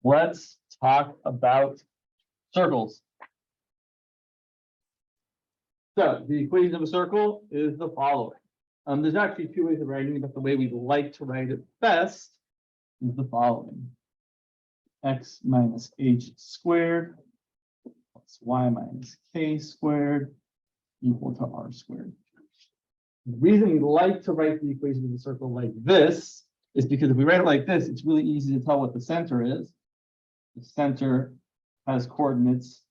Let's talk about circles. So the equation of a circle is the following. There's actually two ways of writing it, but the way we like to write it best is the following. X minus h squared plus y minus k squared equal to r squared. The reason we like to write the equation of a circle like this is because if we write it like this, it's really easy to tell what the center is. The center has coordinates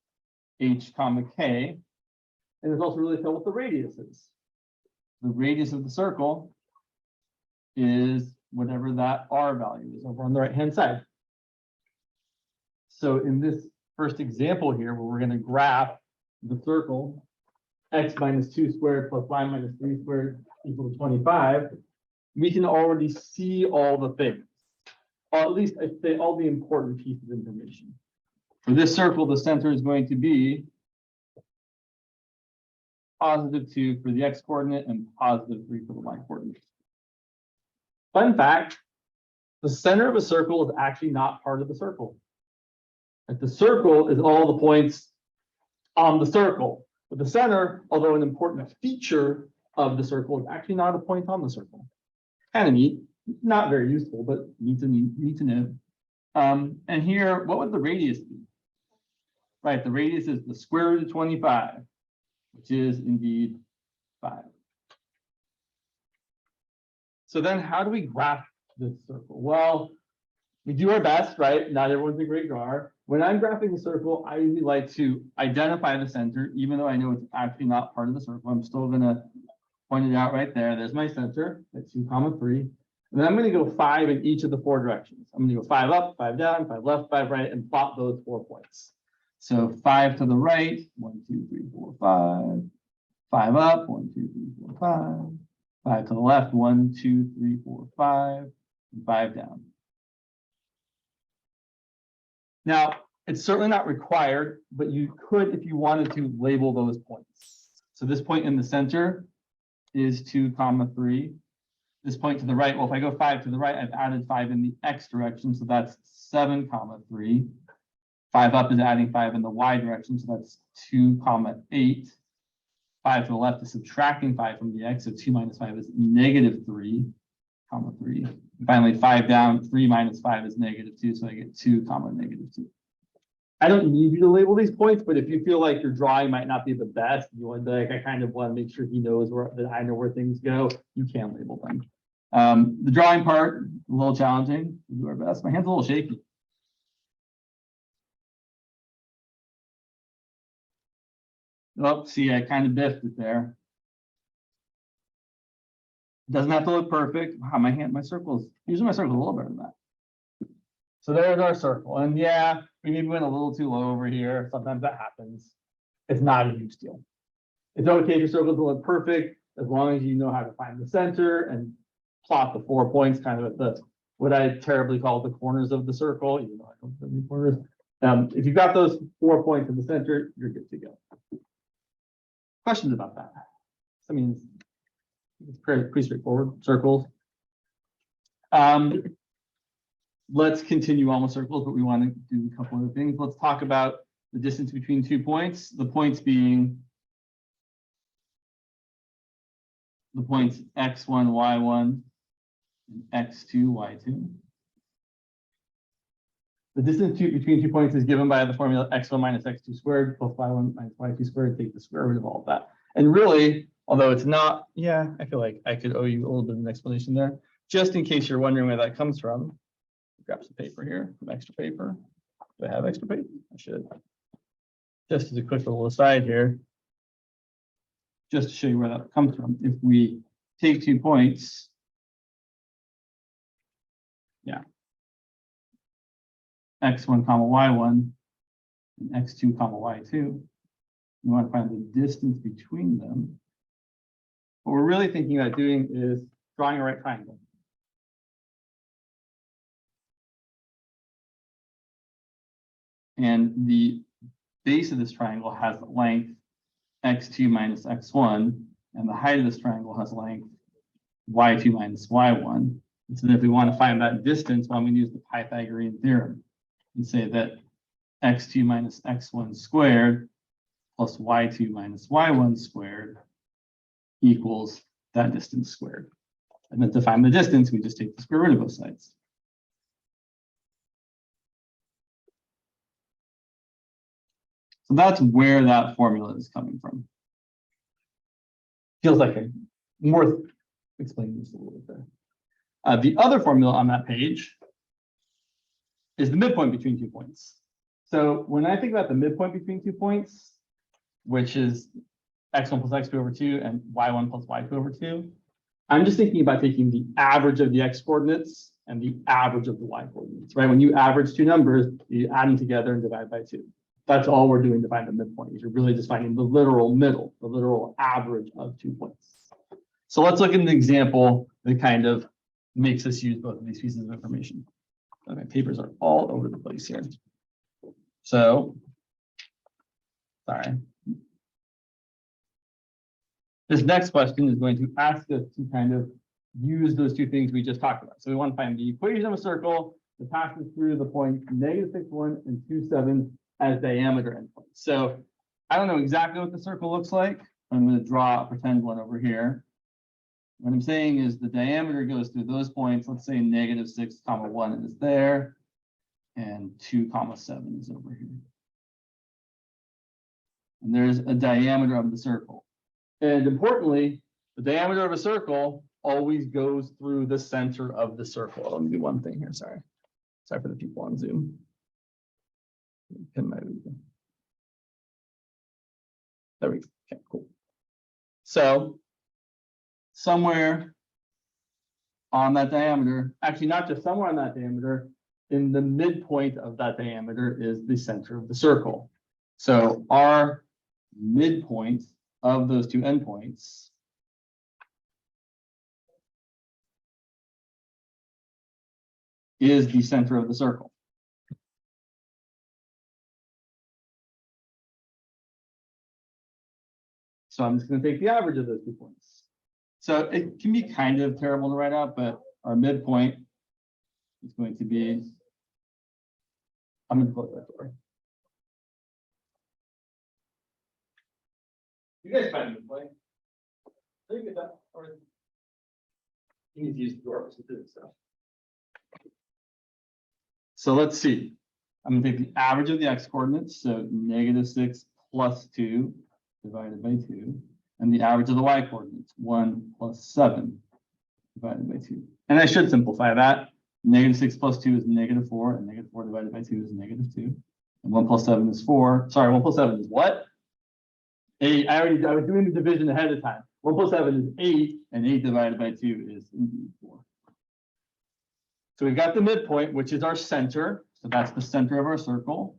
h comma k. And it's also really tell what the radius is. The radius of the circle is whatever that r value is over on the right-hand side. So in this first example here, where we're going to graph the circle, x minus 2 squared plus y minus 3 squared equal to 25, we can already see all the things, or at least I'd say all the important pieces of information. For this circle, the center is going to be +2 for the x coordinate and +3 for the y coordinate. Fun fact, the center of a circle is actually not part of the circle. Like the circle is all the points on the circle. But the center, although an important feature of the circle, is actually not a point on the circle. Kind of neat, not very useful, but need to know. And here, what would the radius be? Right, the radius is the square root of 25. Which is indeed 5. So then how do we graph this circle? Well, we do our best, right? Not everyone's a great drawer. When I'm graphing a circle, I usually like to identify the center, even though I know it's actually not part of the circle. I'm still going to point it out right there. There's my center at 2, 3. And then I'm going to go 5 in each of the 4 directions. I'm going to go 5 up, 5 down, 5 left, 5 right, and plot those 4 points. So 5 to the right, 1, 2, 3, 4, 5. 5 up, 1, 2, 3, 4, 5. 5 to the left, 1, 2, 3, 4, 5. And 5 down. Now, it's certainly not required, but you could, if you wanted to, label those points. So this point in the center is 2, 3. This point to the right, well, if I go 5 to the right, I've added 5 in the x direction, so that's 7, 3. 5 up is adding 5 in the y direction, so that's 2, 8. 5 to the left is subtracting 5 from the x, so 2 minus 5 is -3, 3. And finally, 5 down, 3 minus 5 is -2, so I get 2, -2. I don't need you to label these points, but if you feel like your drawing might not be the best, you want to like, I kind of want to make sure he knows that I know where things go, you can label them. The drawing part, a little challenging. We'll do our best. My hand's a little shaky. Oh, see, I kind of biffed it there. It doesn't have to look perfect. Wow, my circles, usually my circle's a little better than that. So there's our circle. And yeah, we maybe went a little too low over here. Sometimes that happens. It's not a huge deal. It's okay if your circles don't look perfect, as long as you know how to find the center and plot the 4 points kind of at the, what I terribly call the corners of the circle, even though I don't have any corners. If you've got those 4 points in the center, you're good to go. Questions about that? I mean, it's pretty straightforward. Circles. Let's continue on with circles, but we want to do a couple other things. Let's talk about the distance between 2 points. The points being the points x1, y1, and x2, y2. The distance between 2 points is given by the formula x1 minus x2 squared plus y1 minus y2 squared. Take the square root of all of that. And really, although it's not, yeah, I feel like I could owe you a little bit of an explanation there. Just in case you're wondering where that comes from, grab some paper here, some extra paper. Do I have extra paper? I should. Just as a quick little aside here, just to show you where that comes from. If we take 2 points, yeah, x1 comma y1 and x2 comma y2, we want to find the distance between them. What we're really thinking about doing is drawing a right triangle. And the base of this triangle has length x2 minus x1, and the height of this triangle has length y2 minus y1. And so if we want to find that distance, well, we use the Pythagorean theorem. and say that x2 minus x1 squared plus y2 minus y1 squared equals that distance squared. And then to find the distance, we just take the square root of both sides. So that's where that formula is coming from. Feels like I'm more explaining this a little bit there. The other formula on that page is the midpoint between 2 points. So when I think about the midpoint between 2 points, which is x1 plus x2 over 2 and y1 plus y2 over 2, I'm just thinking about taking the average of the x coordinates and the average of the y coordinates, right? When you average two numbers, you add them together and divide by 2. That's all we're doing to find the midpoint. You're really just finding the literal middle, the literal average of 2 points. So let's look at an example that kind of makes us use both of these pieces of information. Okay, papers are all over the place here. So, sorry. This next question is going to ask us to kind of use those two things we just talked about. So we want to find the equation of a circle that passes through the points -6, 1 and 2, 7 as diameter endpoints. So I don't know exactly what the circle looks like. I'm going to draw a pretend one over here. What I'm saying is the diameter goes through those points. Let's say -6, 1 is there, and 2, 7 is over here. And there's a diameter of the circle. And importantly, the diameter of a circle always goes through the center of the circle. Let me do one thing here. Sorry for the people on Zoom. Pin my video. There we go. Okay, cool. So somewhere on that diameter, actually not just somewhere on that diameter, in the midpoint of that diameter is the center of the circle. So our midpoint of those two endpoints is the center of the circle. So I'm just going to take the average of those 2 points. So it can be kind of terrible to write out, but our midpoint is going to be, I'm going to close that door. You guys find midpoint. So you get that, or you need to use the door to do stuff. So let's see. I'm going to take the average of the x coordinates, so -6 plus 2 divided by 2, and the average of the y coordinates, 1 plus 7 divided by 2. And I should simplify that. -6 plus 2 is -4, and -4 divided by 2 is -2. And 1 plus 7 is 4. Sorry, 1 plus 7 is what? 8. I was doing the division ahead of time. 1 plus 7 is 8, and 8 divided by 2 is indeed 4. So we've got the midpoint, which is our center. So that's the center of our circle.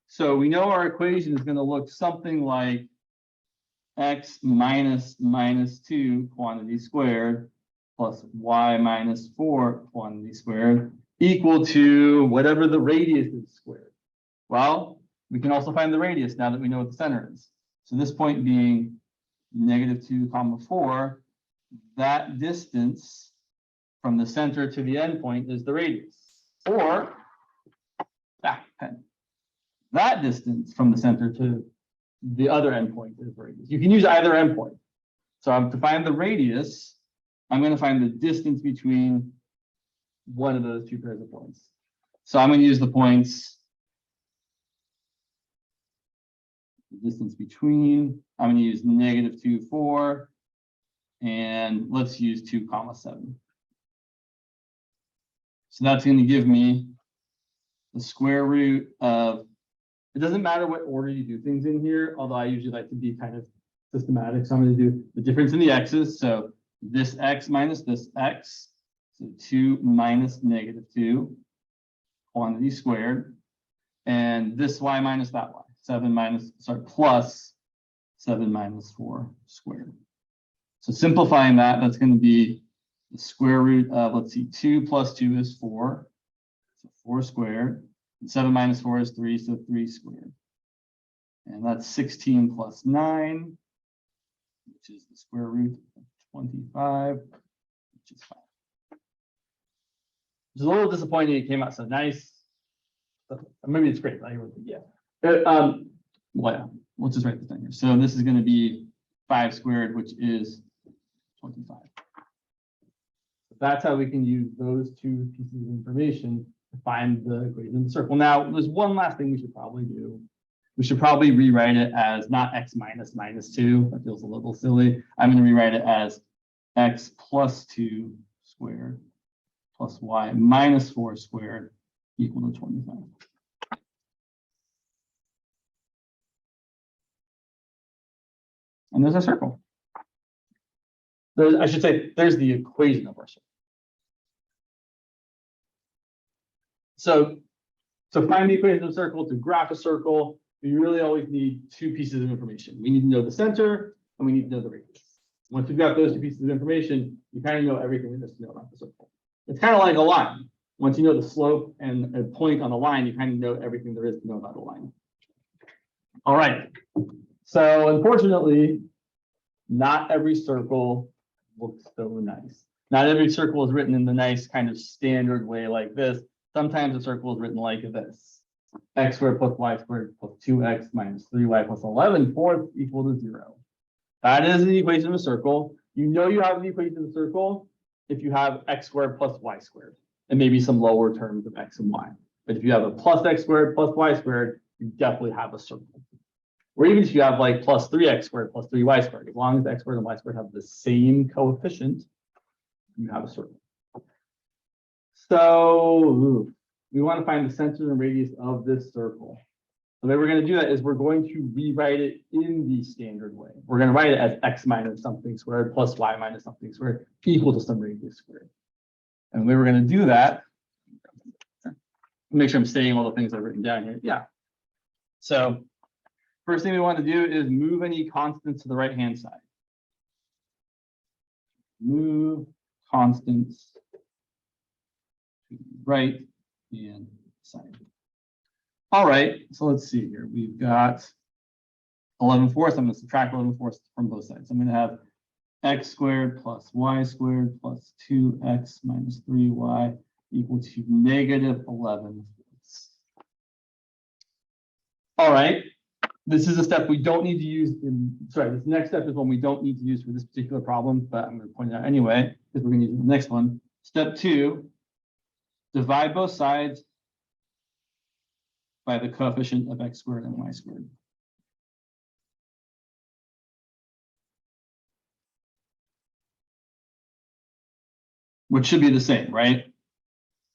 So we know our equation is going to look something like x minus -2 quantity squared plus y minus 4 quantity squared equal to whatever the radius is squared. Well, we can also find the radius now that we know what the center is. So this point being -2, 4, that distance from the center to the endpoint is the radius. Or that distance from the center to the other endpoint is the radius. You can use either endpoint. So to find the radius, I'm going to find the distance between one of those two pairs of points. So I'm going to use the points, the distance between, I'm going to use -2, 4, and let's use 2, 7. So that's going to give me the square root of, it doesn't matter what order you do things in here, although I usually like to be kind of systematic. So I'm going to do the difference in the x's. So this x minus this x, so 2 minus -2 quantity squared, and this y minus that y, plus 7 minus 4 squared. So simplifying that, that's going to be the square root of, let's see, 2 plus 2 is 4, so 4 squared. And 7 minus 4 is 3, so 3 squared. And that's 16 plus 9, which is the square root of 25, which is 5. which is a little disappointing. It came out so nice. But maybe it's great. Yeah. Well, yeah. We'll just write this down here. So this is going to be 5 squared, which is 25. That's how we can use those two pieces of information to find the equation of the circle. Now, there's one last thing we should probably do. We should probably rewrite it as not x minus minus 2. That feels a little silly. I'm going to rewrite it as x plus 2 squared plus y minus 4 squared equal to 25. And there's our circle. I should say, there's the equation of our circle. So to find the equation of the circle, to graph a circle, we really always need two pieces of information. We need to know the center and we need to know the radius. Once we've got those two pieces of information, you kind of know everything there is to know about the circle. It's kind of like a line. Once you know the slope and a point on the line, you kind of know everything there is to know about a line. All right. So unfortunately, not every circle looks so nice. Not every circle is written in the nice kind of standard way like this. Sometimes a circle is written like this. X squared plus y squared plus 2x minus 3y plus 11 fourths equal to 0. That is the equation of a circle. You know you have the equation of a circle if you have x squared plus y squared, and maybe some lower terms of x and y. But if you have a plus x squared plus y squared, you definitely have a circle. Or even if you have like plus 3x squared plus 3y squared, as long as x squared and y squared have the same coefficient, you have a circle. So we want to find the center and radius of this circle. The way we're going to do that is we're going to rewrite it in the standard way. We're going to write it as x minus something squared plus y minus something squared equal to some radius squared. And the way we're going to do that, make sure I'm saying all the things I've written down here. Yeah. So first thing we want to do is move any constants to the right-hand side. Move constants to the right-hand side. All right, so let's see here. We've got 11 fourths. I'm going to subtract 11 fourths from both sides. I'm going to have x squared plus y squared plus 2x minus 3y equal to negative 11 fourths. All right. This is a step we don't need to use this next step is one we don't need to use for this particular problem, but I'm going to point it out anyway, because we're going to use the next one. Step 2, divide both sides by the coefficient of x squared and y squared. Which should be the same, right?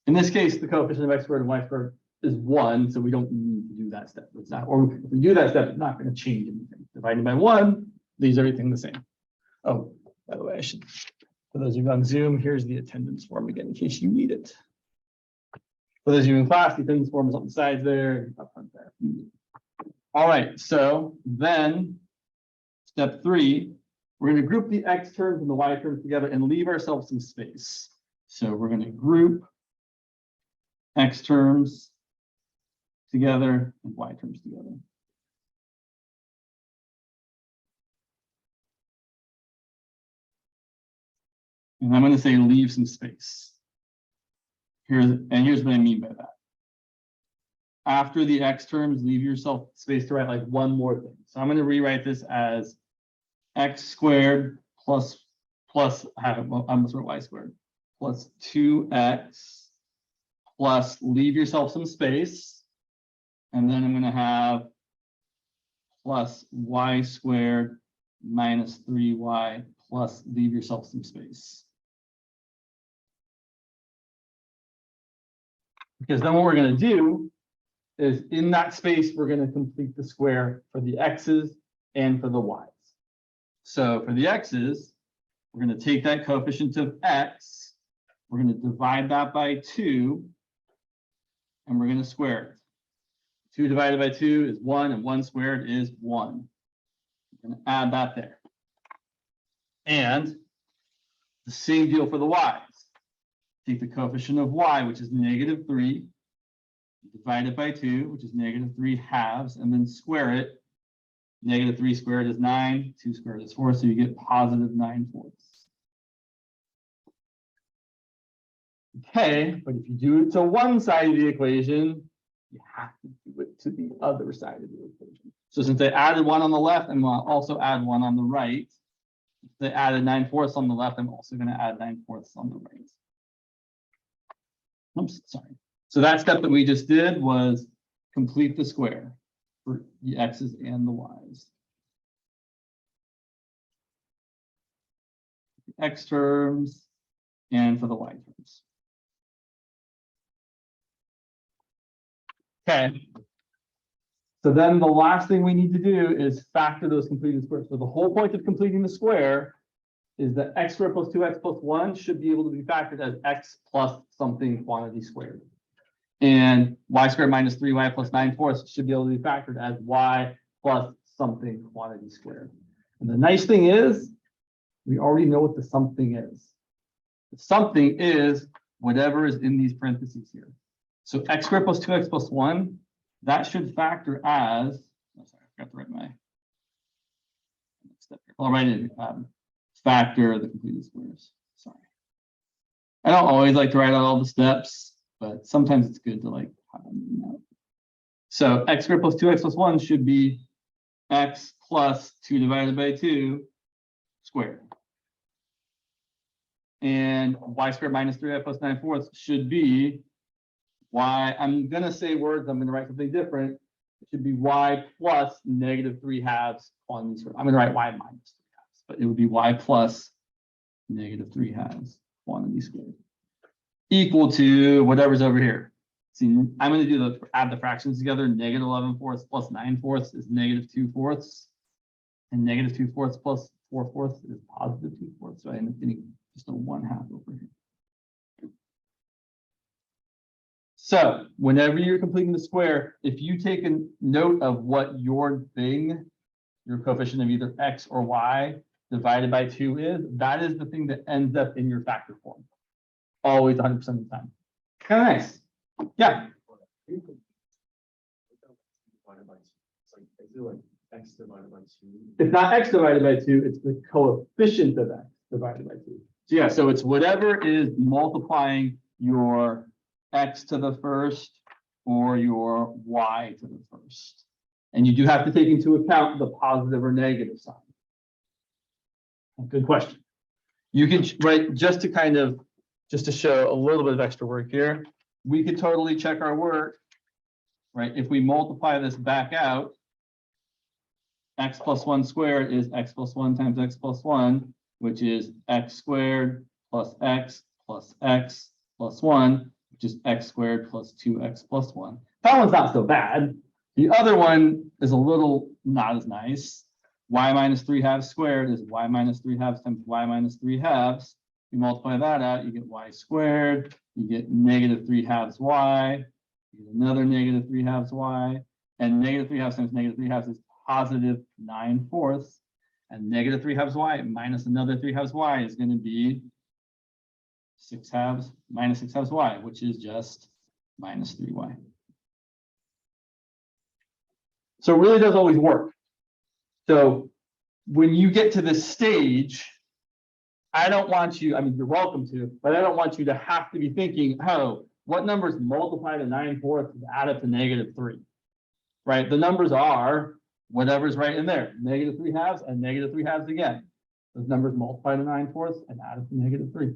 In this case, the coefficient of x squared and y squared is 1, so we don't need to do that step. It's not, or if we do that step, it's not going to change anything. Dividing by 1 leaves everything the same. Oh, by the way, I should, for those of you on Zoom, here's the attendance form again in case you need it. For those of you in class, the attendance form is on the sides there, up front there. All right, so then step 3, we're going to group the x terms and the y terms together and leave ourselves some space. So we're going to group x terms together and y terms together. And I'm going to say leave some space. Here's what I mean by that. After the x terms, leave yourself space to write like one more thing. So I'm going to rewrite this as x squared plus I'm going to y squared plus 2x plus leave yourself some space. And then I'm going to have plus y squared minus 3y plus leave yourself some space. Because then what we're going to do is in that space, we're going to complete the square for the x's and for the y's. So for the x's, we're going to take that coefficient of x, we're going to divide that by 2, and we're going to square it. 2 divided by 2 is 1, and 1 squared is 1. I'm going to add that there. And the same deal for the y's. Take the coefficient of y, which is negative 3, divide it by 2, which is negative 3 halves, and then square it. Negative 3 squared is 9, 2 squared is 4, so you get positive 9 fourths. Okay, but if you do it to one side of the equation, you have to do it to the other side of the equation. So since they added one on the left, I'm going to also add one on the right. If they added 9/4 on the left, I'm also going to add 9/4 on the right. Oops, sorry. So that step that we just did was complete the square for the x's and the y's. The x terms and for the y terms. Okay. So then the last thing we need to do is factor those completed squares. So the whole point of completing the square is that x squared plus 2x plus 1 should be able to be factored as x plus something quantity squared. And y squared minus 3y plus 9/4 should be able to be factored as y plus something quantity squared. And the nice thing is, we already know what the something is. The something is whatever is in these parentheses here. So x squared plus 2x plus 1, that should factor as, oh, sorry, I forgot to write my step here. I'll write it, factor the completed squares. Sorry. I don't always like to write out all the steps, but sometimes it's good to like have them out. So x squared plus 2x plus 1 should be x plus 2 divided by 2 squared. And y squared minus 3y plus 9/4 should be y. I'm going to say words. I'm going to write something different. It should be y plus negative 3/2 quantity squared. I'm going to write y minus 3/2, but it would be y plus negative 3/2 quantity squared equal to whatever's over here. See, I'm going to do the add the fractions together. Negative 11/4 plus 9/4 is negative 2/4, and negative 2/4 plus 4/4 is positive 2/4. So I end up getting just a 1/2 over here. So whenever you're completing the square, if you take a note of what your thing, your coefficient of either x or y divided by 2 is, that is the thing that ends up in your factor form. Always 100% of the time. Kind of nice. Yeah. It's not x divided by 2, it's the coefficient of x divided by 2. So yeah, so it's whatever is multiplying your x to the first or your y to the first. And you do have to take into account the positive or negative sign. Good question. You can write just to show a little bit of extra work here. We could totally check our work, right? If we multiply this back out, x plus 1 squared is x plus 1 times x plus 1, which is x squared plus x plus 1, which is x squared plus 2x plus 1. That one's not so bad. The other one is a little not as nice. Y minus 3/2 squared is y minus 3/2 times y minus 3/2. You multiply that out, you get y squared, you get negative 3/2 y, you get another negative 3/2 y, and negative 3/2 times negative 3/2 is positive 9/4. And negative 3/2 y minus another 3/2 y is going to be 6/2 minus 6/2 y, which is just minus 3y. So it really does always work. So when you get to this stage, I don't want you, I mean, you're welcome to, but I don't want you to have to be thinking, oh, what numbers multiply to 9/4 and add up to negative 3, right? The numbers are whatever's right in there, negative 3/2 and negative 3/2 again. Those numbers multiply to 9/4 and add up to negative 3.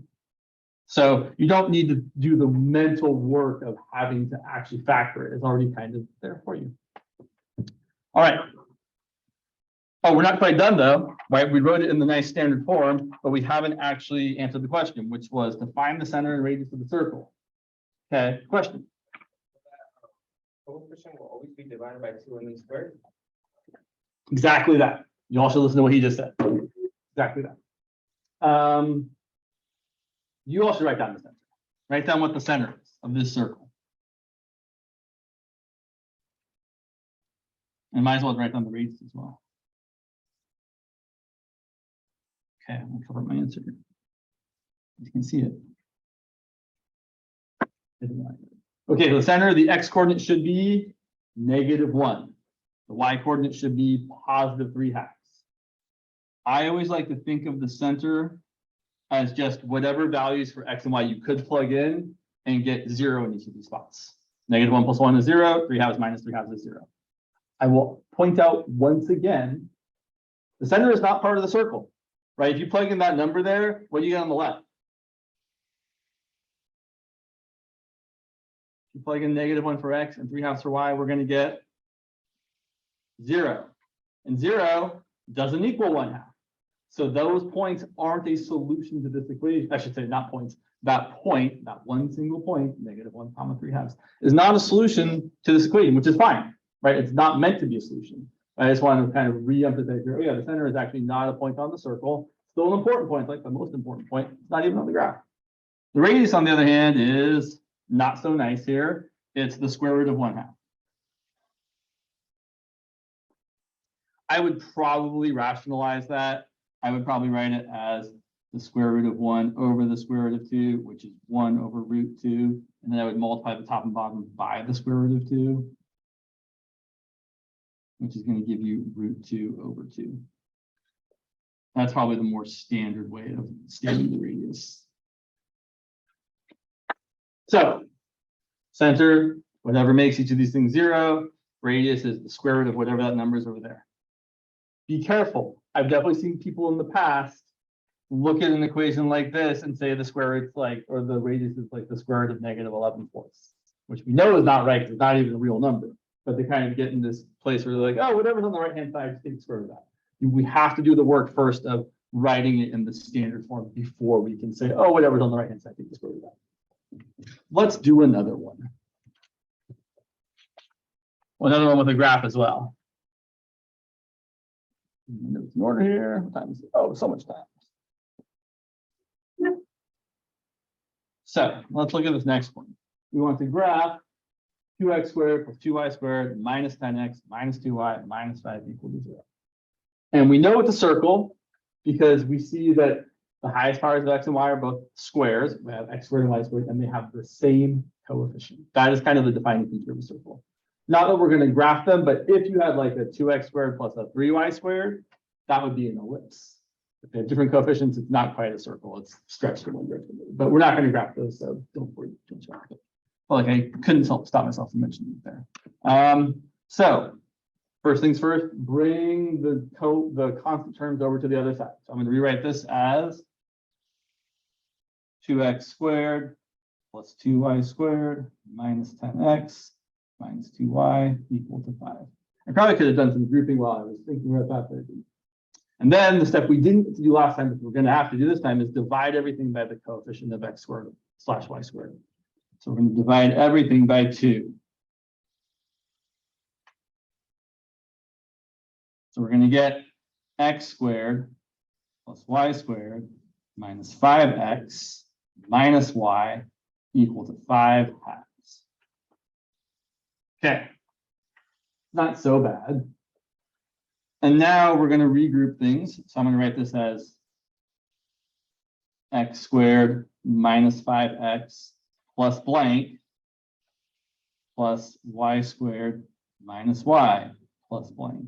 So you don't need to do the mental work of having to actually factor it. It's already kind of there for you. All right. Oh, we're not quite done though, right? We wrote it in the nice standard form, but we haven't actually answered the question, which was to find the center and radius of the circle. Okay, question. Coefficient will always be divided by 2 and then squared. Exactly that. You also listen to what he just said. Exactly that. You also write down the center. Write down what the center is of this circle. And might as well write down the radius as well. Okay, I'm gonna cover my answer. You can see it. Okay, the center, the x coordinate should be -1. The y coordinate should be positive 3/2. I always like to think of the center as just whatever values for x and y you could plug in and get 0 in each of these spots. -1 + 1 is 0, 3/2 minus 3/2 is 0. I will point out once again, the center is not part of the circle, right? If you plug in that number there, what do you get on the left? If you plug in -1 for x and 3/2 for y, we're going to get 0. And 0 doesn't equal 1/2. So those points aren't a solution to this equation. I should say not points. That point, that one single point, -1, 3/2, is not a solution to this equation, which is fine, right? It's not meant to be a solution. I just want to kind of re-emphasize here. Oh yeah, the center is actually not a point on the circle. Still an important point, like the most important point. It's not even on the graph. The radius, on the other hand, is not so nice here. It's the square root of 1/2. I would probably rationalize that. I would probably write it as the square root of 1 over the square root of 2, which is 1 over root 2. And then I would multiply the top and bottom by the square root of 2, which is going to give you root 2 over 2. That's probably the more standard way of stating the radius. So center, whatever makes each of these things 0, radius is the square root of whatever that number is over there. Be careful. I've definitely seen people in the past look at an equation like this and say the square root's like, or the radius is like the square root of -11/4, which we know is not right because it's not even a real number. But they kind of get in this place where they're like, oh, whatever's on the right-hand side, just take the square root of that. We have to do the work first of writing it in the standard form before we can say, oh, whatever's on the right-hand side, take the square root of that. Let's do another one. Another one with a graph as well. Notes in order here. What time is it? Oh, so much time. So let's look at this next one. We want to graph 2x squared plus 2y squared minus 10x minus 2y minus 5 equal to 0. And we know it's a circle because we see that the highest powers of x and y are both squares. We have x squared and y squared, and they have the same coefficient. That is kind of the defining feature of a circle. Not that we're going to graph them, but if you had like a 2x squared plus a 3y squared, that would be an ellipse. If they have different coefficients, it's not quite a circle. It's stretched in one direction. But we're not going to graph those, so don't worry too much about it. Well, like I couldn't stop myself from mentioning it there. So first things first, bring the constant terms over to the other side. So I'm going to rewrite this as 2x squared plus 2y squared minus 10x minus 2y equal to 5. I probably could have done some grouping while I was thinking about that, but I didn't. And then the step we didn't do last time, but we're going to have to do this time, is divide everything by the coefficient of x squared / y squared. So we're going to divide everything by 2. So we're going to get x squared plus y squared minus 5x minus y equal to 5/2. Okay, not so bad. And now we're going to regroup things. So I'm going to write this as x squared minus 5x plus blank plus y squared minus y plus blank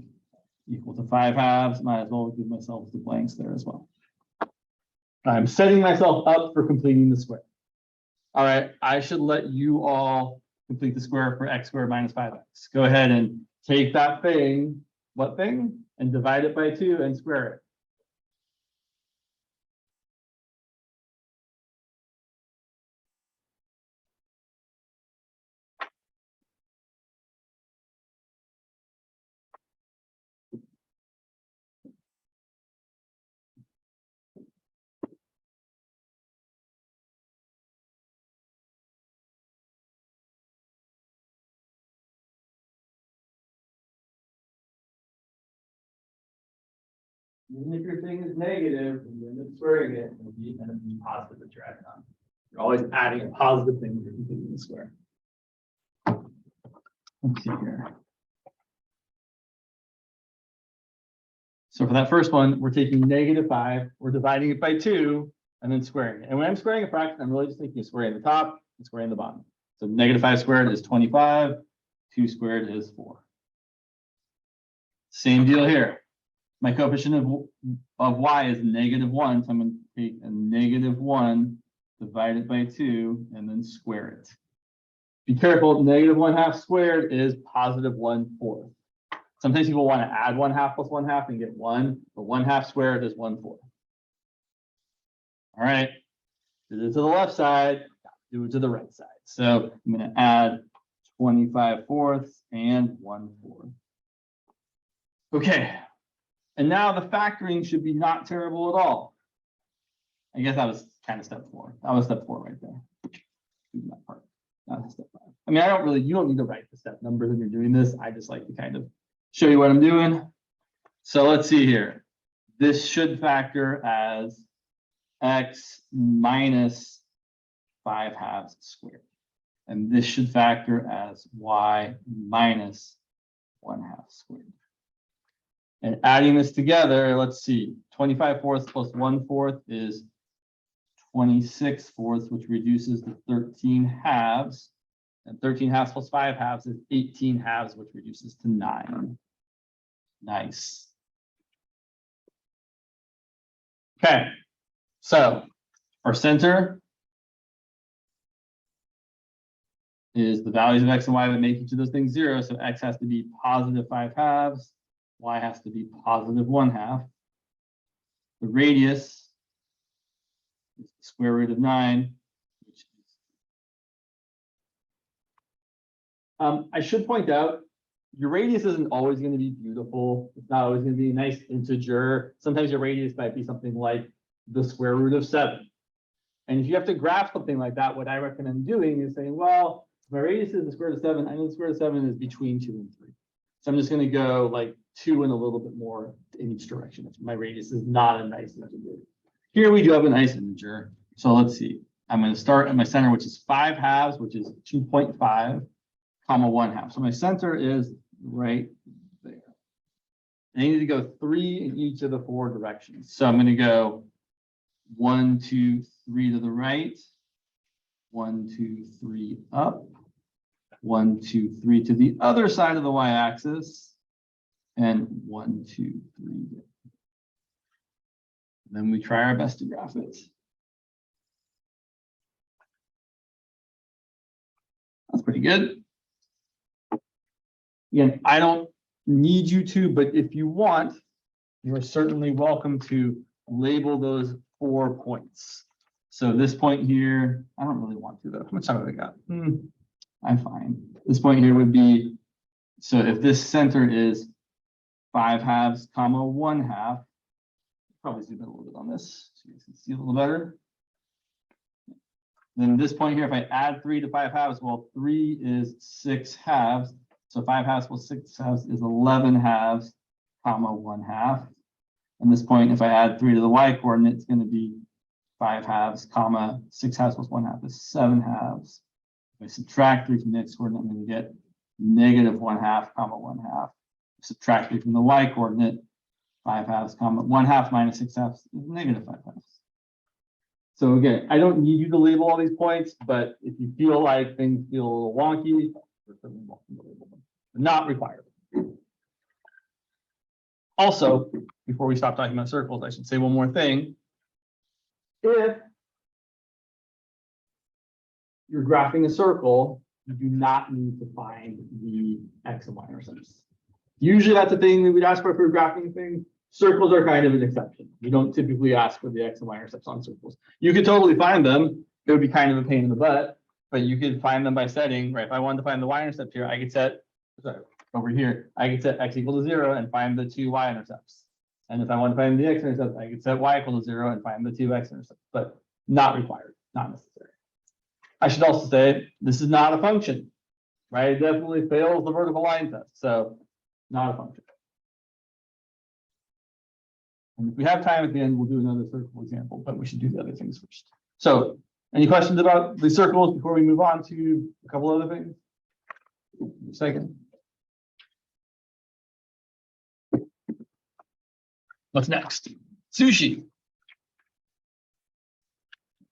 equal to 5/2. Might as well give myself the blanks there as well. I'm setting myself up for completing the square. All right, I should let you all complete the square for x squared minus 5x. Go ahead and take that thing, what thing? And divide it by 2 and square it. Even if your thing is negative, you end up squaring it, and you end up being positive that you're adding on. You're always adding a positive thing when you're completing the square. Let's see here. So for that first one, we're taking -5, we're dividing it by 2, and then squaring it. And when I'm squaring a fraction, I'm really just taking a square in the top and square in the bottom. So -5 squared is 25, 2 squared is 4. Same deal here. My coefficient of y is -1, so I'm going to take a -1, divide it by 2, and then square it. Be careful, -1/2 squared is +1/4. Sometimes people want to add 1/2 plus 1/2 and get 1, but 1/2 squared is 1/4. All right, do it to the left side, do it to the right side. So I'm going to add 25/4 and 1/4. Okay, and now the factoring should be not terrible at all. I guess that was kind of step 4. That was step 4 right there. That part. Not step 5. I mean, you don't need to write the step numbers when you're doing this. I just like to kind of show you what I'm doing. So let's see here. This should factor as x minus 5/2 squared. And this should factor as y minus 1/2 squared. And adding this together, let's see, 25/4 plus 1/4 is 26/4, which reduces to 13/2. And 13/2 plus 5/2 is 18/2, which reduces to 9. Nice. Okay, so our center is the values of x and y that make each of those things 0. So x has to be +5/2, y has to be +1/2. The radius is the square root of 9, which is I should point out, your radius isn't always going to be beautiful. It's not always going to be a nice integer. Sometimes your radius might be something like the square root of 7. And if you have to graph something like that, what I recommend doing is saying, well, if my radius is the square root of 7. I know the square root of 7 is between 2 and 3. So I'm just going to go like 2 and a little bit more in each direction. My radius is not a nice integer. Here we do have a nice integer. So let's see. I'm going to start at my center, which is 5/2, which is 2.5, comma 1/2. So my center is right there. I need to go 3 in each of the 4 directions. So I'm going to go 1, 2, 3 to the right, 1, 2, 3 up, 1, 2, 3 to the other side of the y-axis, and 1, 2, 3. Then we try our best to graph it. That's pretty good. Again, I don't need you to, but if you want, you are certainly welcome to label those 4 points. So this point here, I don't really want to though. How much time have I got? I'm fine. This point here would be, so if this center is 5/2, comma 1/2, probably zoom in a little bit on this so you can see a little better. Then this point here, if I add 3 to 5/2, well, 3 is 6/2. So 5/2 plus 6/2 is 11/2, comma 1/2. And this point, if I add 3 to the y coordinate, it's going to be 5/2, comma 6/2 plus 1/2 is 7/2. If I subtract 3 from the x coordinate, I'm going to get -1/2, comma 1/2. Subtract 3 from the y coordinate, 5/2, comma 1/2 minus 6/2 is -5/2. So again, I don't need you to label all these points, but if you feel like things feel a little wonky, you're certainly welcome to label them. Not required. Also, before we stop talking about circles, I should say one more thing. If you're graphing a circle, you do not need to find the x and y intercepts. Usually that's a thing we would ask for if we're graphing things. Circles are kind of an exception. We don't typically ask for the x and y intercepts on circles. You could totally find them. It would be kind of a pain in the butt, but you could find them by setting, right? If I wanted to find the y-intercept here, I could set, sorry, over here, I could set x equal to 0 and find the 2 y-intercepts. And if I want to find the x-intercept, I could set y equal to 0 and find the 2 x-intercepts, but not required, not necessary. I should also say, this is not a function, right? It definitely fails the vertical line test, so not a function. And if we have time at the end, we'll do another circle example, but we should do the other things first. So any questions about the circles before we move on to a couple other things? Second. What's next? Sushi.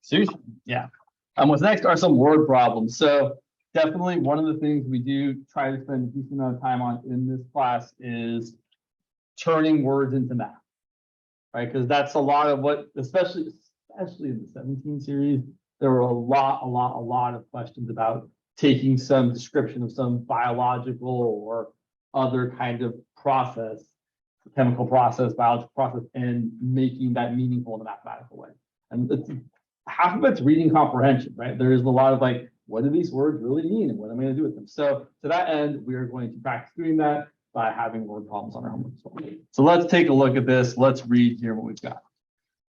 Sushi, yeah. What's next are some word problems. So definitely one of the things we do try to spend a decent amount of time on in this class is turning words into math, right? Because that's a lot of what, especially especially in the 17 series, there were a lot of questions about taking some description of some biological or other kind of process, chemical process, biological process, and making that meaningful in a mathematical way. And it's, half of it's reading comprehension, right? There is a lot of like, what do these words really mean and what am I going to do with them? So to that end, we are going to practice doing that by having word problems on our homework as well. So let's take a look at this. Let's read here what we've got.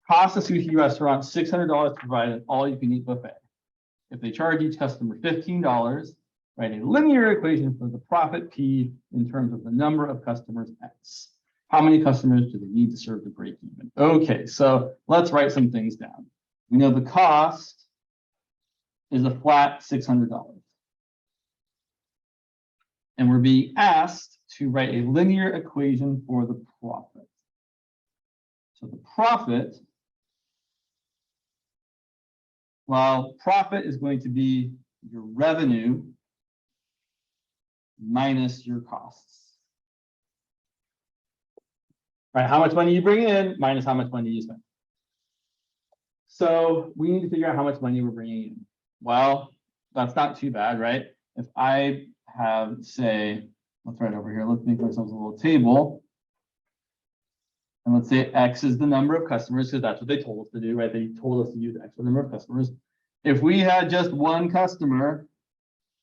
Cost a sushi restaurant $600 to provide an all-you-can-eat buffet. If they charge each customer $15, write a linear equation for the profit P in terms of the number of customers X. How many customers do they need to serve to break even? Okay, so let's write some things down. We know the cost is a flat $600. And we're being asked to write a linear equation for the profit. So the profit, well, profit is going to be your revenue minus your costs. Right, how much money you bring in minus how much money you spend. So we need to figure out how much money we're bringing in. Well, that's not too bad, right? If I have, say, let's write over here, let's make ourselves a little table. And let's say X is the number of customers, because that's what they told us to do, right? They told us to use X for the number of customers. If we had just one customer,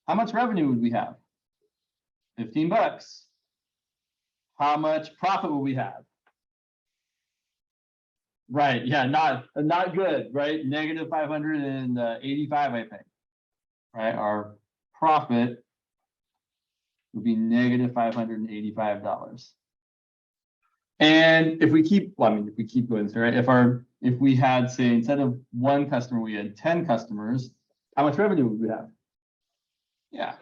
how much revenue would we have? 15 bucks. How much profit will we have? Right, yeah, not good, right? Negative 585, I think. Right, our profit would be negative $585. And if we keep, well, I mean, if we keep going through, right? If we had, say, instead of one customer, we had 10 customers, how much revenue would we have? Yeah.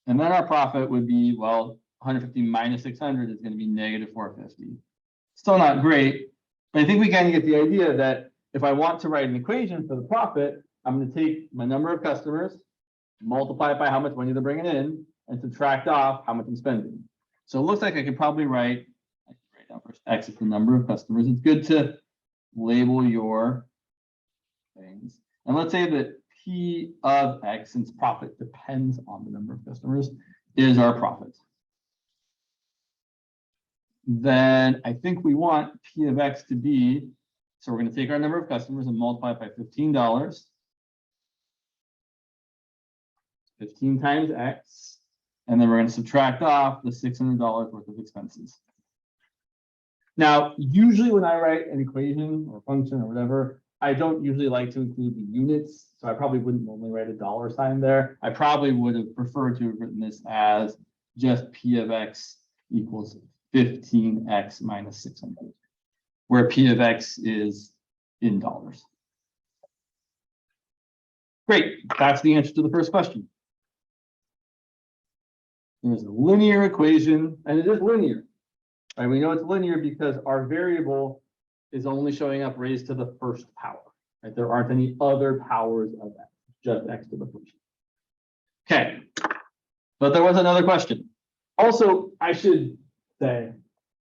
And then our profit would be, well, 150 minus 600 is going to be negative 450. Still not great, but I think we kind of get the idea that if I want to write an equation for the profit, I'm going to take my number of customers, multiply it by how much money they're bringing in, and subtract off how much I'm spending. So it looks like I could probably write down first X is the number of customers. It's good to label your things. And let's say that P of X, since profit depends on the number of customers, is our profit. Then I think we want P of X to be, so we're going to take our number of customers and multiply it by $15. 15 times X. And then we're going to subtract off the $600 worth of expenses. Now, usually when I write an equation or function or whatever, I don't usually like to include the units. So I probably wouldn't normally write a dollar sign there. I probably would have preferred to have written this as just P of X equals 15X minus 600, where P of X is in dollars. Great, that's the answer to the first question. There's a linear equation, and it is linear. Right? We know it's linear because our variable is only showing up raised to the first power. Right? There aren't any other powers of X, just X to the first. Okay, but there was another question. Also, I should say,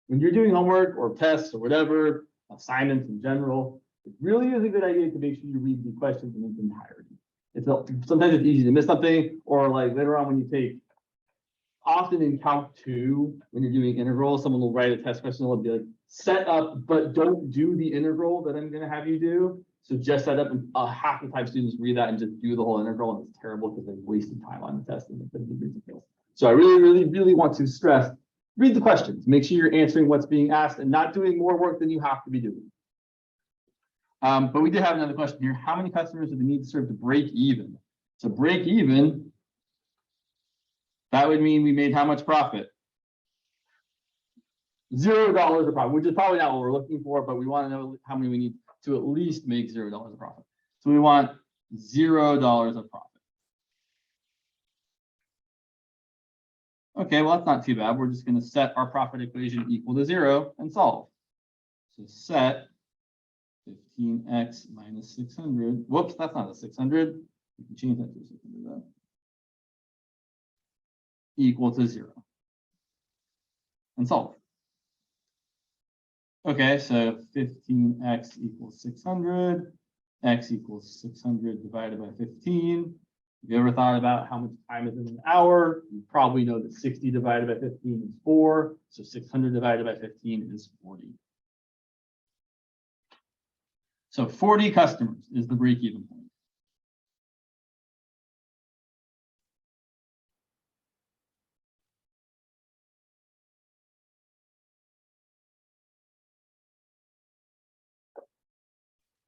when you're doing homework or tests or whatever, assignments in general, it really is a good idea to make sure you read the questions in its entirety. Sometimes it's easy to miss something, or like later on when you take, often in Calc 2, when you're doing integrals, someone will write a test question, it'll be like, set up, but don't do the integral that I'm going to have you do. So just set up, and half the time students read that and just do the whole integral, and it's terrible because they've wasted time on the test and they couldn't do it. So I really want to stress, read the questions, make sure you're answering what's being asked and not doing more work than you have to be doing. But we did have another question here. How many customers do they need to serve to break even? So break even, that would mean we made how much profit? $0 of profit, which is probably not what we're looking for, but we want to know how many we need to at least make $0 of profit. So we want $0 of profit. Okay, well, that's not too bad. We're just going to set our profit equation equal to 0 and solve. So set 15x minus 600. Whoops, that's not a 600. We can change that to 600 though. Equal to 0. And solve. Okay, so 15x equals 600. X equals 600 divided by 15. If you ever thought about how much time is in an hour, you probably know that 60 divided by 15 is 4. So 600 divided by 15 is 40. So 40 customers is the break-even point.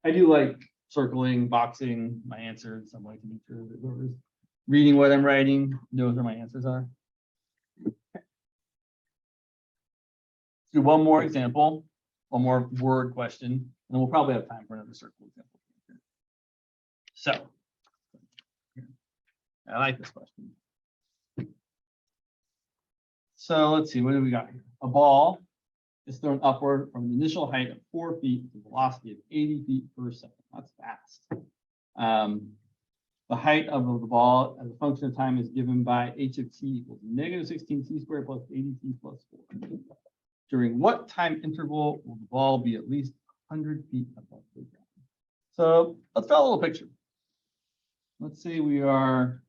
I do like circling, boxing my answers. I like to make sure that whoever's reading what I'm writing knows where my answers are. Let's do one more example, one more word question, and then we'll probably have time for another circle example. So, I like this question. So let's see, what do we got here? A ball is thrown upward from an initial height of 4 feet to a velocity of 80 feet per second. That's fast. The height of the ball as a function of time is given by h of t equals -16t squared plus 80t plus 4. During what time interval will the ball be at least 100 feet above the ground? So let's draw a little picture. Let's say we are,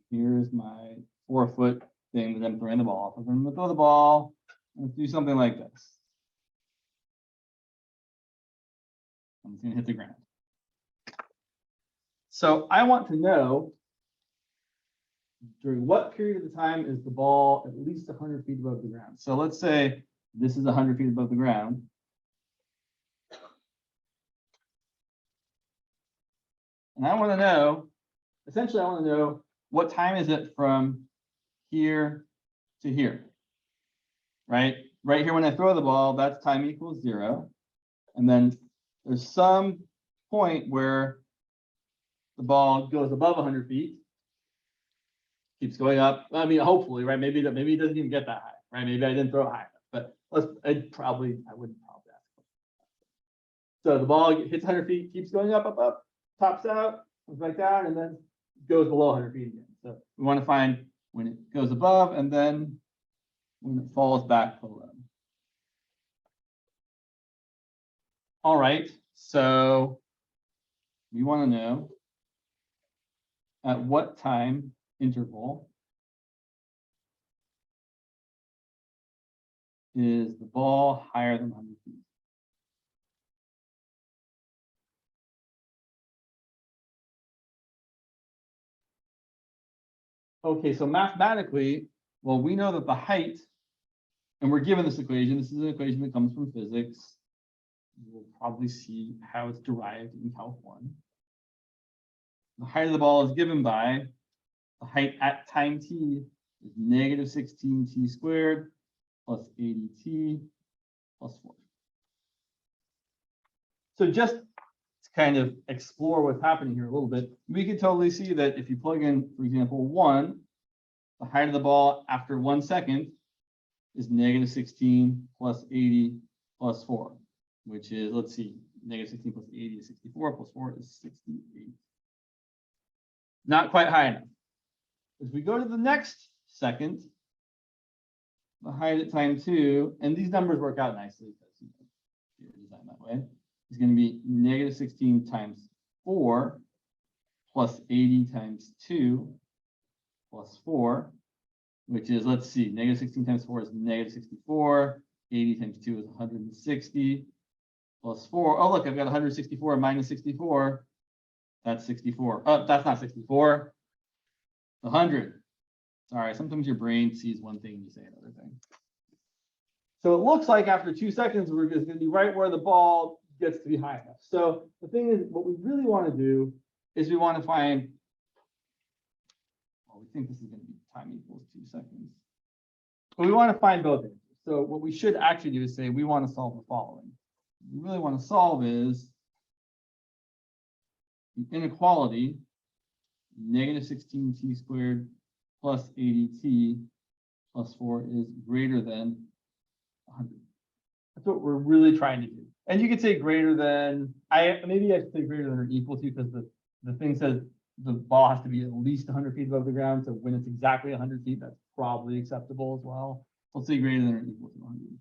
here's my 4-foot thing that I'm throwing the ball off of. I'm going to throw the ball. Let's do something like this. I'm just going to hit the ground. So I want to know during what period of the time is the ball at least 100 feet above the ground. So let's say this is 100 feet above the ground. And I want to know, essentially I want to know what time is it from here to here, right? Right here when I throw the ball, that's time equals 0. And then there's some point where the ball goes above 100 feet, keeps going up. I mean, hopefully, right? Maybe it doesn't even get that high, right? Maybe I didn't throw it high enough, but I wouldn't probably ask. So the ball hits 100 feet, keeps going up, tops out, comes back down, and then goes below 100 feet again. So we want to find when it goes above and then when it falls back below. All right, so we want to know at what time interval is the ball higher than 100 feet? Okay, so mathematically, well, we know that the height, and we're given this equation. This is an equation that comes from physics. We'll probably see how it's derived in Calc 1. The height of the ball is given by the height at time t is -16t squared plus 80t plus 4. So just to kind of explore what's happening here a little bit, we can totally see that if you plug in, for example, 1, the height of the ball after 1 second is -16 plus 80 plus 4, which is, let's see, -16 plus 80 is 64 plus 4 is 68. Not quite high enough. As we go to the next second, the height at time 2, and these numbers work out nicely because you're designed that way, is going to be -16 times 4 plus 80 times 2 plus 4, which is, let's see, -16 times 4 is -64, 80 times 2 is 160, plus 4. Oh, look, I've got 164 minus 64. That's 64. Oh, that's not 64. 100. Sorry, sometimes your brain sees one thing and you say another thing. So it looks like after 2 seconds, we're just going to be right where the ball gets to be high enough. So the thing is, what we really want to do is we want to find, well, we think this is going to be time equals 2 seconds. But we want to find both answers. So what we should actually do is say we want to solve the following. What we really want to solve is the inequality -16t squared plus 80t plus 4 is greater than 100. That's what we're really trying to do. And you could say greater than, maybe I should say greater than or equal to, because the thing says the ball has to be at least 100 feet above the ground. So when it's exactly 100 feet, that's probably acceptable as well. Let's say greater than or equal to 100.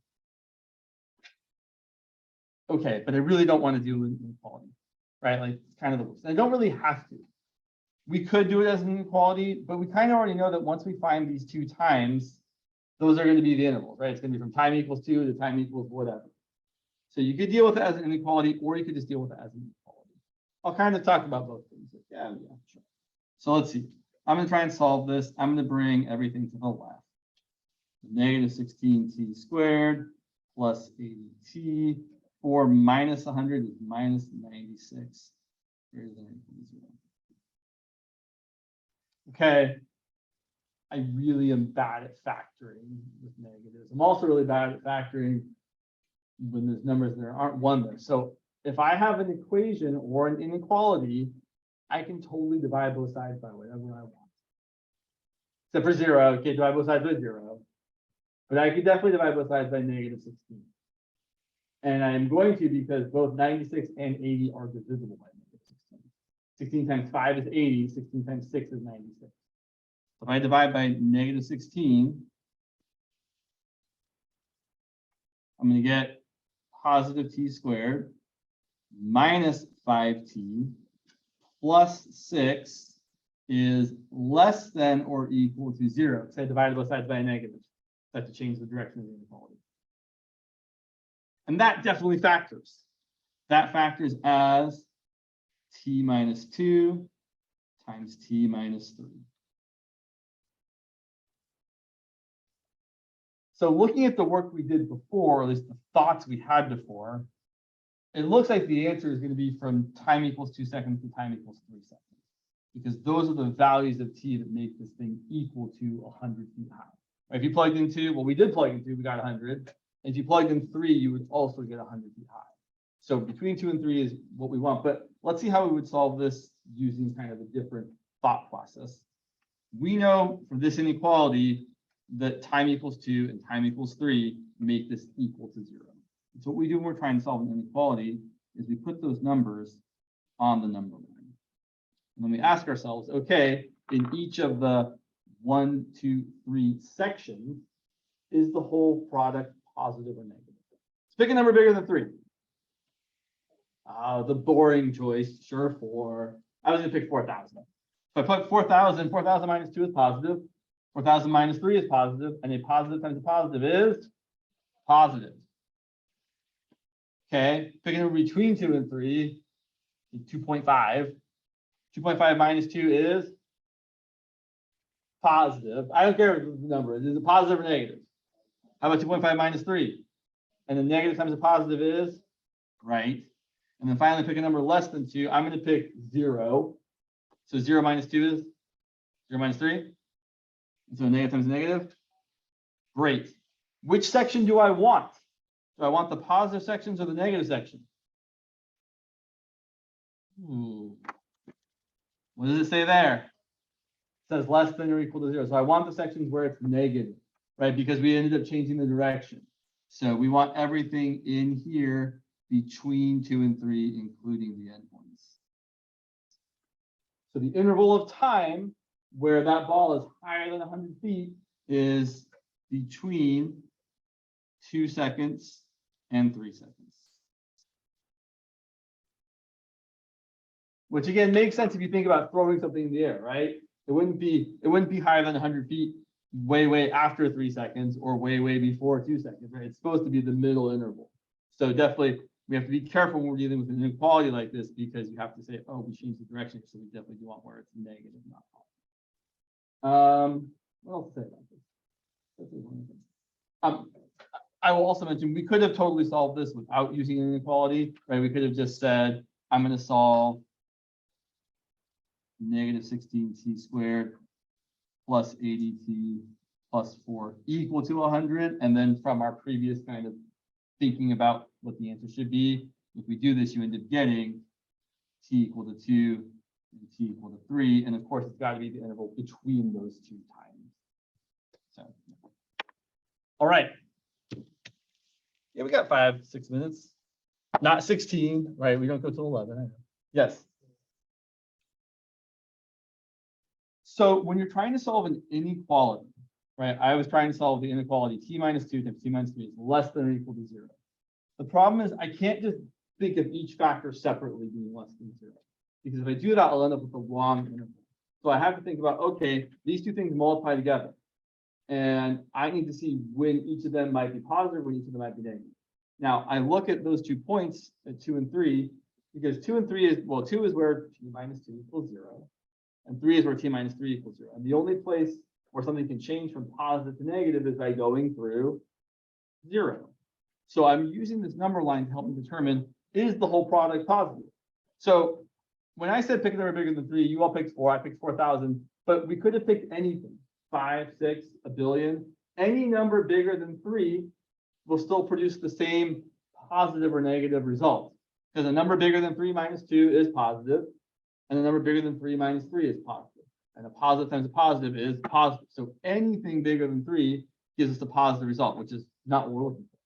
Okay, but I really don't want to do inequality, right? Like it's kind of the worst. I don't really have to. We could do it as an inequality, but we kind of already know that once we find these two times, those are going to be the intervals, right? It's going to be from time equals 2 to time equals whatever. So you could deal with it as an inequality, or you could just deal with it as an equality. I'll kind of talk about both things. Yeah, sure. So let's see. I'm going to try and solve this. I'm going to bring everything to the left. Negative 16t squared plus 80t, or minus 100 is minus 96, greater than or equal to 0. Okay, I really am bad at factoring with negatives. I'm also really bad at factoring when there's numbers that aren't one there. So if I have an equation or an inequality, I can totally divide both sides by whatever I want. Except for 0, I can't divide both sides by 0. But I could definitely divide both sides by negative 16. And I'm going to because both 96 and 80 are divisible by negative 16. 16 times 5 is 80, 16 times 6 is 96. If I divide by negative 16, I'm going to get positive t squared minus 5t plus 6 is less than or equal to 0. So I divided both sides by a negative. I have to change the direction of the inequality. And that definitely factors. That factors as t minus 2 times t minus 3. So looking at the work we did before, or at least the thoughts we had before, it looks like the answer is going to be from time equals 2 seconds to time equals 3 seconds. Because those are the values of t that make this thing equal to 100 feet high. If you plugged in 2, well, we did plug in 2, we got 100. If you plugged in 3, you would also get 100 feet high. So between 2 and 3 is what we want. But let's see how we would solve this using kind of a different thought process. We know for this inequality that time equals 2 and time equals 3 make this equal to 0. So what we do when we're trying to solve an inequality is we put those numbers on the number line. And then we ask ourselves, okay, in each of the 1, 2, 3 sections, is the whole product positive or negative? Let's pick a number bigger than 3. The boring choice, sure, 4. I was going to pick 4,000. If I put 4,000, 4,000 minus 2 is positive. 4,000 minus 3 is positive. And a positive times a positive is positive. Okay, pick a number between 2 and 3, 2.5. 2.5 minus 2 is positive. I don't care what the number is. Is it positive or negative? How about 2.5 minus 3? And the negative times the positive is right. And then finally pick a number less than 2. I'm going to pick 0. So 0 minus 2 is 0 minus 3. And so negative times negative. Great. Which section do I want? Do I want the positive sections or the negative section? Ooh. What does it say there? It says less than or equal to 0. So I want the sections where it's negative, right? Because we ended up changing the direction. So we want everything in here between 2 and 3, including the endpoints. So the interval of time where that ball is higher than 100 feet is between 2 seconds and 3 seconds. Which again makes sense if you think about throwing something in the air, right? It wouldn't be higher than 100 feet way after 3 seconds or way before 2 seconds, right? It's supposed to be the middle interval. So definitely we have to be careful when we're dealing with an inequality like this, because you have to say, oh, we changed the direction, so we definitely do want where it's negative, not positive. What else to say about this? I will also mention we could have totally solved this without using an inequality, right? We could have just said, I'm going to solve negative 16t squared plus 80t plus 4 equal to 100. And then from our previous kind of thinking about what the answer should be, if we do this, you end up getting t equal to 2 and t equal to 3. And of course, it's got to be the interval between those two times. So, all right. Yeah, we got 5-6 minutes. Not 16, right? We don't go till 11. I know. Yes. So when you're trying to solve an inequality, right? I was trying to solve the inequality t minus 2 times t minus 3 is less than or equal to 0. The problem is I can't just think of each factor separately being less than 0. Because if I do that, I'll end up with the wrong interval. So I have to think about, okay, these two things multiply together. And I need to see when each of them might be positive, when each of them might be negative. Now, I look at those 2 points at 2 and 3, because 2 and 3 is, well, 2 is where t minus 2 equals 0. And 3 is where t minus 3 equals 0. And the only place where something can change from positive to negative is by going through 0. So I'm using this number line to help me determine, is the whole product positive? So when I said pick a number bigger than 3, you all picked 4, I picked 4,000, but we could have picked anything, 5, 6, a billion. Any number bigger than 3 will still produce the same positive or negative result. Because a number bigger than 3 minus 2 is positive, and a number bigger than 3 minus 3 is positive. And a positive times a positive is positive. So anything bigger than 3 gives us a positive result, which is not what we're looking for.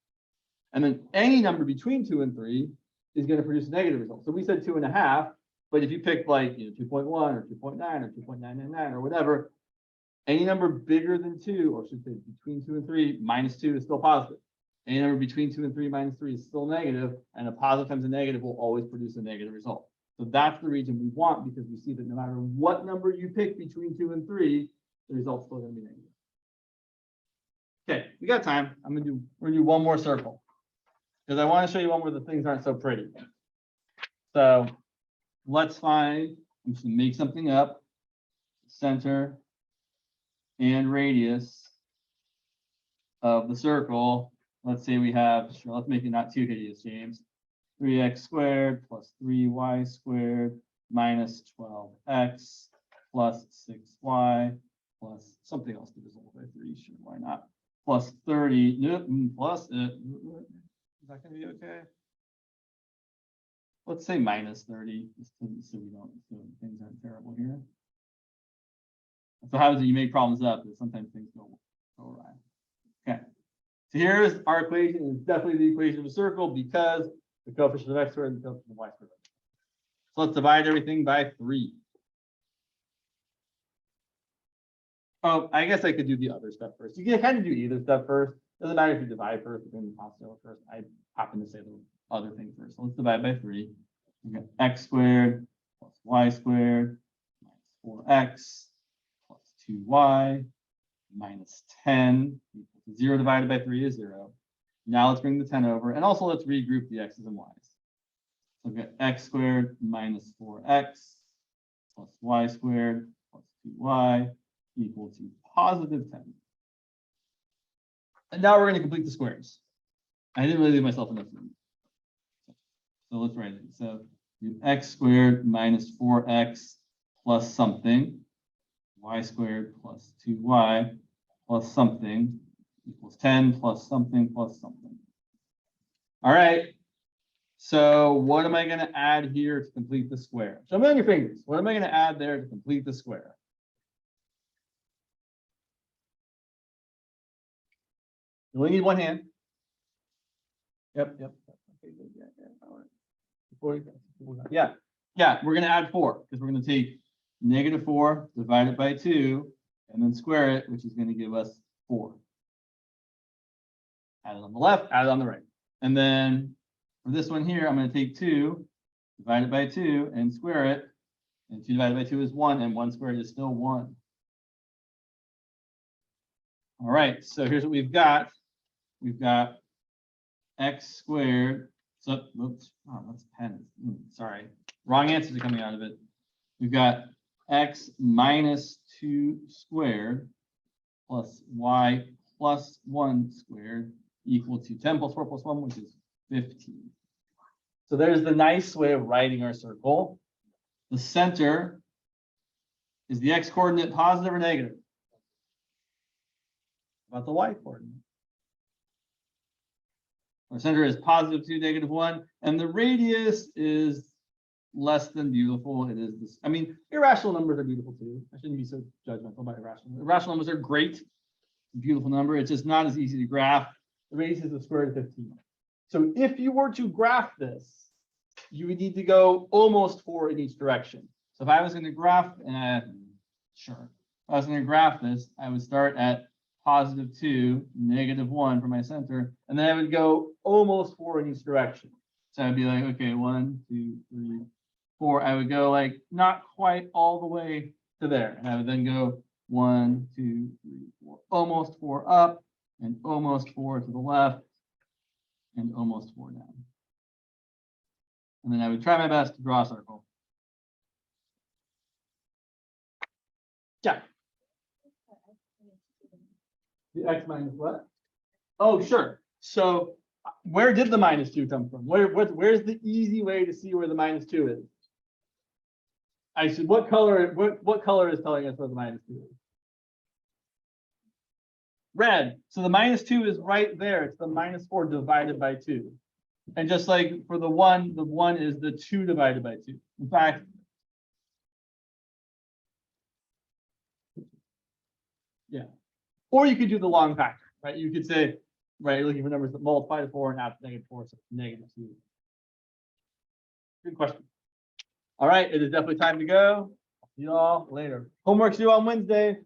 And then any number between 2 and 3 is going to produce a negative result. So we said 2.5, but if you pick like 2.1 or 2.9 or 2.999 or whatever, any number bigger than 2, or should say between 2 and 3, minus 2 is still positive. Any number between 2 and 3 minus 3 is still negative, and a positive times a negative will always produce a negative result. So that's the region we want, because we see that no matter what number you pick between 2 and 3, the result's still going to be negative. Okay, we got time. We're gonna do one more circle, because I want to show you one where the things aren't so pretty. So let's find, I'm just gonna make something up, center and radius of the circle. Let's say we have, sure, let's make it not too hideous, James. 3x squared plus 3y squared minus 12x plus 6y plus something else divisible by 3, sure, why not? Plus 30, nope, plus it. Is that going to be okay? Let's say minus 30, just so we don't, so things aren't terrible here. So how is it you make problems up? But sometimes things go awry. Okay. So here's our equation. It's definitely the equation of a circle because the coefficient of x squared and the coefficient of y squared. So let's divide everything by 3. Oh, I guess I could do the other step first. You can kind of do either step first. Doesn't matter if you divide first or then possible first. I happen to say the other thing first. So let's divide by 3. We got x squared plus y squared minus 4x plus 2y minus 10 equals to 0 divided by 3 is 0. Now let's bring the 10 over, and also let's regroup the x's and y's. So we've got x squared minus 4x plus y squared plus 2y equal to positive 10. And now we're going to complete the squares. I didn't really leave myself enough room. So let's write it. So you have x squared minus 4x plus something, y squared plus 2y plus something equals 10 plus something plus something. All right. So what am I going to add here to complete the square? Show me on your fingers. What am I going to add there to complete the square? You only need one hand. Yep. Okay, good. Yeah. All right. Yeah. We're going to add 4 because we're going to take negative 4 divided by 2 and then square it, which is going to give us 4. Add it on the left, add it on the right. And then for this one here, I'm going to take 2 divided by 2 and square it. And 2 divided by 2 is 1, and 1 squared is still 1. All right, so here's what we've got. We've got x squared. So, oops, oh, that's pen. Sorry, wrong answers are coming out of it. We've got x minus 2 squared plus y plus 1 squared equal to 10 plus 4 plus 1, which is 15. So there's the nice way of writing our circle. The center is the x coordinate positive or negative? About the y coordinate. Our center is positive 2, negative 1, and the radius is less than beautiful. It is this. I mean, irrational numbers are beautiful too. I shouldn't be so judgmental about irrational. Irrational numbers are great. Beautiful number. It's just not as easy to graph. The radius is the square root of 15. So if you were to graph this, you would need to go almost 4 in each direction. So if I was going to graph, sure. If I was going to graph this, I would start at +2, -1 for my center, and then I would go almost 4 in each direction. So I'd be like, okay, 1, 2, 3, 4. I would go like not quite all the way to there, and I would then go 1, 2, 3, 4, almost 4 up, and almost 4 to the left, and almost 4 down. And then I would try my best to draw a circle. Yeah. The x minus what? Oh, sure. So where did the -2 come from? Where's the easy way to see where the -2 is? I should, what color is telling us where the -2 is? Red. So the -2 is right there. It's the -4 divided by 2. And just like for the 1 is the 2 divided by 2. In fact, yeah. Or you could do the long factor, right? You could say, right, you're looking for numbers that multiply to 4 and add to -4, so -2. Good question. All right, it is definitely time to go. See you all later. Homework's due on Wednesday.